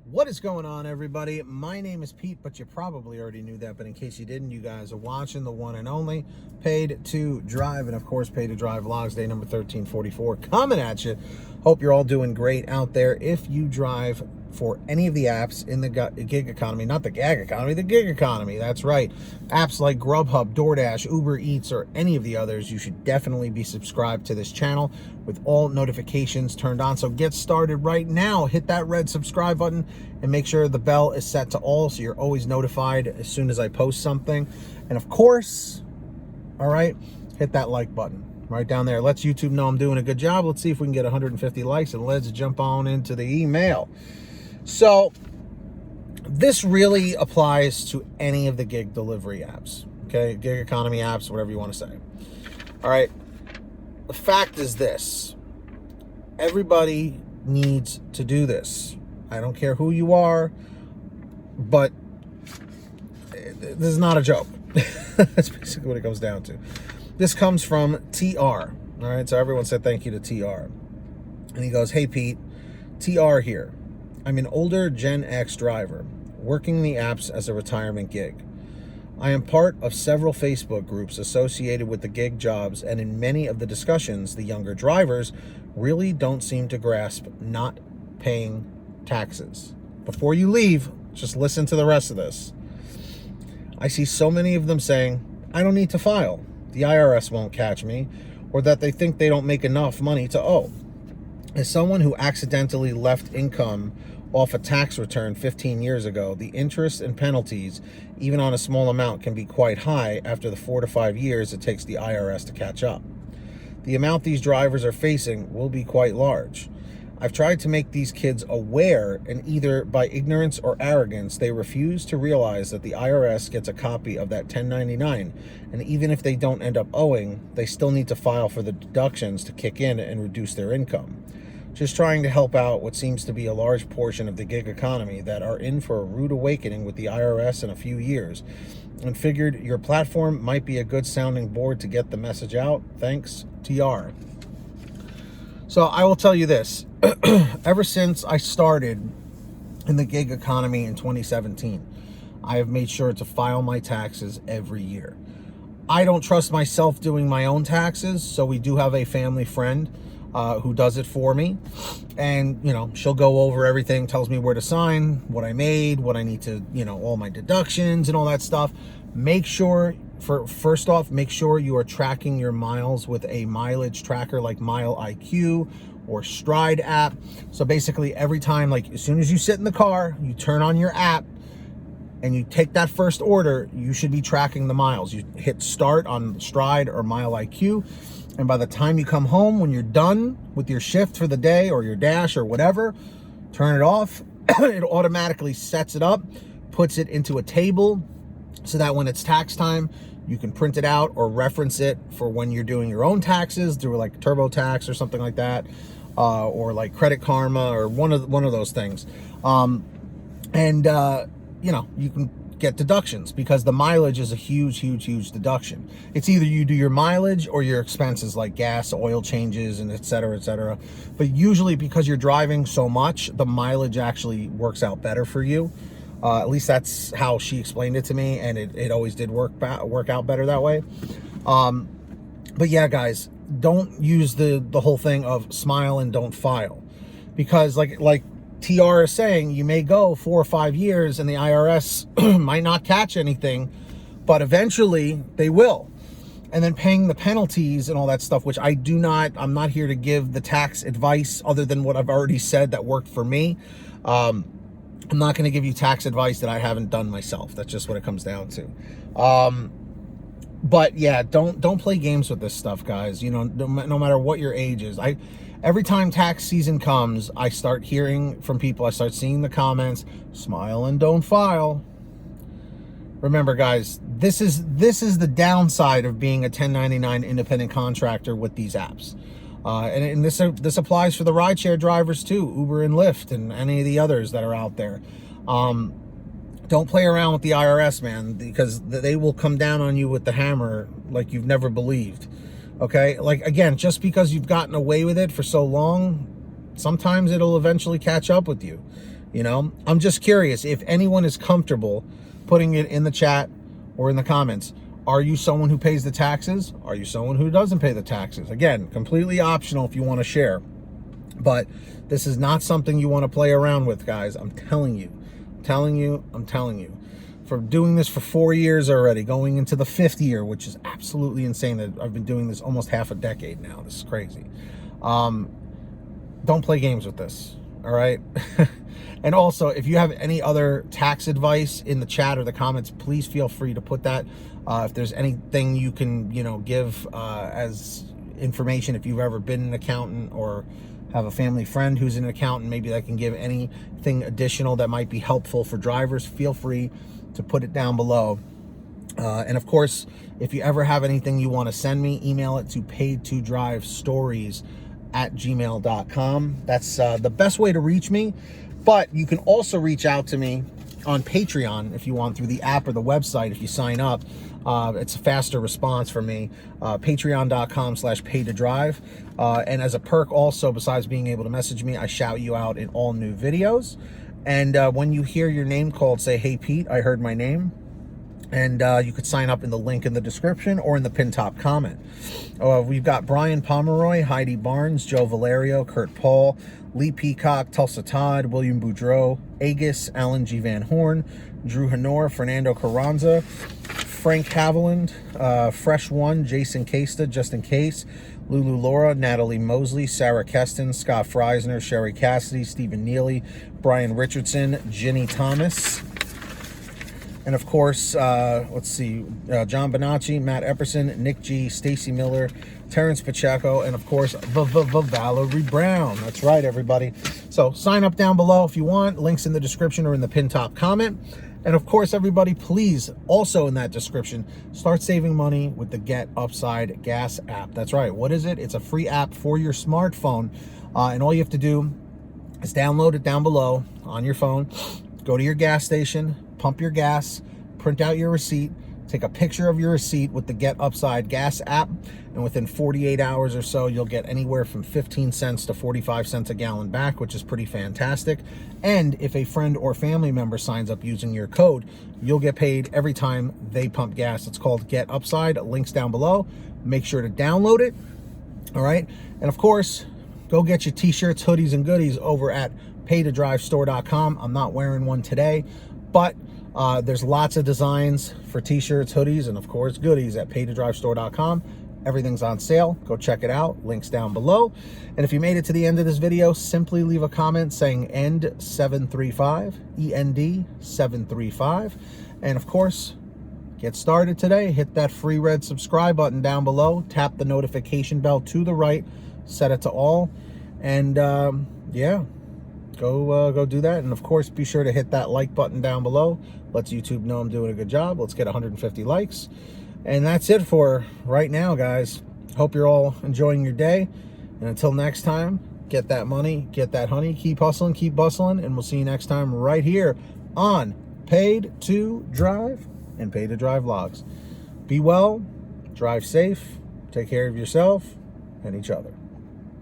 What is going on, everybody? My name is Pete, but you probably already knew that. But in case you didn't, you guys are watching the one and only Paid to Drive. And of course, Paid to Drive Vlogs, day number 1344, coming at you. Hope you're all doing great out there. If you drive for any of the apps in the gig economy, not the gag economy, the gig economy, that's right. Apps like Grubhub, DoorDash, Uber Eats, or any of the others, you should definitely be subscribed to this channel with all notifications turned on. So get started right now. Hit that red subscribe button and make sure the bell is set to all so you're always notified as soon as I post something. And of course, all right, hit that like button right down there. Let's YouTube know I'm doing a good job. Let's see if we can get 150 likes, and let's jump on into the email. So this really applies to any of the gig delivery apps, okay? Gig economy apps, whatever you want to say. All right. The fact is this: everybody needs to do this. I don't care who you are, but this is not a joke. That's basically what it comes down to. This comes from TR. All right, so everyone said thank you to TR. And he goes, "Hey Pete, TR here. I'm an older Gen X driver working the apps as a retirement gig. I am part of several Facebook groups associated with the gig jobs, and in many of the discussions, the younger drivers really don't seem to grasp not paying taxes. Before you leave, just listen to the rest of this. I see so many of them saying, I don't need to file. The IRS won't catch me, or that they think they don't make enough money to owe. As someone who accidentally left income off a tax return 15 years ago, the interest and penalties, even on a small amount, can be quite high after the 4 to 5 years it takes the IRS to catch up. The amount these drivers are facing will be quite large. I've tried to make these kids aware, and either by ignorance or arrogance, they refuse to realize that the IRS gets a copy of that 1099, and even if they don't end up owing, they still need to file for the deductions to kick in and reduce their income. Just trying to help out what seems to be a large portion of the gig economy that are in for a rude awakening with the IRS in a few years, and figured your platform might be a good sounding board to get the message out. Thanks, TR." So I will tell you this. Ever since I started in the gig economy in 2017, I have made sure to file my taxes every year. I don't trust myself doing my own taxes, so we do have a family friend who does it for me. And, you know, she'll go over everything, tells me where to sign, what I made, what I need to, you know, all my deductions and all that stuff. Make sure, first off, make sure you are tracking your miles with a mileage tracker like Mile IQ or Stride app. So basically every time, like as soon as you sit in the car, you turn on your app and you take that first order, you should be tracking the miles. You hit start on Stride or Mile IQ. And by the time you come home, when you're done with your shift for the day or your dash or whatever, turn it off. It automatically sets it up, puts it into a table so that when it's tax time, you can print it out or reference it for when you're doing your own taxes through like TurboTax or something like that, or like Credit Karma or one of those things. You know, you can get deductions because the mileage is a huge deduction. It's either you do your mileage or your expenses like gas, oil changes, and et cetera. But usually because you're driving so much, the mileage actually works out better for you. At least that's how she explained it to me, and it always did work out better that way. But yeah, guys, don't use the whole thing of smile and don't file, because like TR is saying, you may go 4 or 5 years and the IRS might not catch anything, but eventually they will. And then paying the penalties and all that stuff, which I'm not here to give the tax advice other than what I've already said that worked for me. I'm not going to give you tax advice that I haven't done myself. That's just what it comes down to. But yeah, don't play games with this stuff, guys. You know, no matter what your age is. Every time tax season comes, I start hearing from people. I start seeing the comments, smile and don't file. Remember, guys, this is the downside of being a 1099 independent contractor with these apps. And this applies for the rideshare drivers too, Uber and Lyft and any of the others that are out there. Don't play around with the IRS, man, because they will come down on you with the hammer like you've never believed. Okay, like again, just because you've gotten away with it for so long, sometimes it'll eventually catch up with you. You know, I'm just curious if anyone is comfortable putting it in the chat or in the comments. Are you someone who pays the taxes? Are you someone who doesn't pay the taxes? Again, completely optional if you want to share. But this is not something you want to play around with, guys. I'm telling you. I'm telling you. For doing this for 4 years already, going into the 5th year, which is absolutely insane that I've been doing this almost half a decade now. This is crazy. Don't play games with this, all right? And also, if you have any other tax advice in the chat or the comments, please feel free to put that. If there's anything you can, give as information, if you've ever been an accountant or have a family friend who's an accountant, maybe that can give anything additional that might be helpful for drivers, feel free to put it down below. And of course, if you ever have anything you want to send me, email it to paidtodrivestories@gmail.com. That's the best way to reach me. But you can also reach out to me on Patreon if you want, through the app or the website. If you sign up, it's a faster response for me. Patreon.com/paidtodrive. And as a perk also, besides being able to message me, I shout you out in all new videos. And when you hear your name called, say, "Hey Pete, I heard my name." And you could sign up in the link in the description or in the pin top comment. We've got Brian Pomeroy, Heidi Barnes, Joe Valerio, Kurt Paul, Lee Peacock, Tulsa Todd, William Boudreau, Agus, Alan G. Van Horn, Drew Hanor, Fernando Carranza, Frank Haviland, Fresh One, Jason Casta, Justin Case, Lulu Laura, Natalie Mosley, Sarah Keston, Scott Freisner, Sherry Cassidy, Stephen Neely, Brian Richardson, Ginny Thomas. And of course, let's see, John Bonacci, Matt Epperson, Nick G, Stacy Miller, Terrence Pacheco, and of course, Valerie Brown. That's right, everybody. So sign up down below if you want. Links in the description or in the pin top comment. And of course, everybody, please, also in that description, start saving money with the Get Upside Gas app. That's right. What is it? It's a free app for your smartphone. And all you have to do is download it down below on your phone. Go to your gas station, pump your gas, print out your receipt, take a picture of your receipt with the Get Upside Gas app, and within 48 hours or so, you'll get anywhere from 15 cents to 45 cents a gallon back, which is pretty fantastic. And if a friend or family member signs up using your code, you'll get paid every time they pump gas. It's called Get Upside. Links down below. Make sure to download it. All right. And of course, go get your t-shirts, hoodies, and goodies over at paidtodrivestore.com. I'm not wearing one today, but there's lots of designs for t-shirts, hoodies, and of course goodies at paidtodrivestore.com. Everything's on sale. Go check it out. Links down below. And if you made it to the end of this video, simply leave a comment saying END735, END735. And of course, get started today. Hit that free red subscribe button down below. Tap the notification bell to the right. Set it to all. And yeah. Go do that. And of course, be sure to hit that like button down below. Lets YouTube know I'm doing a good job. Let's get 150 likes. And that's it for right now, guys. Hope you're all enjoying your day. And until next time, get that money, get that honey, keep hustling, keep bustling, and we'll see you next time right here on Paid to Drive and Paid to Drive Vlogs. Be well, drive safe, take care of yourself and each other.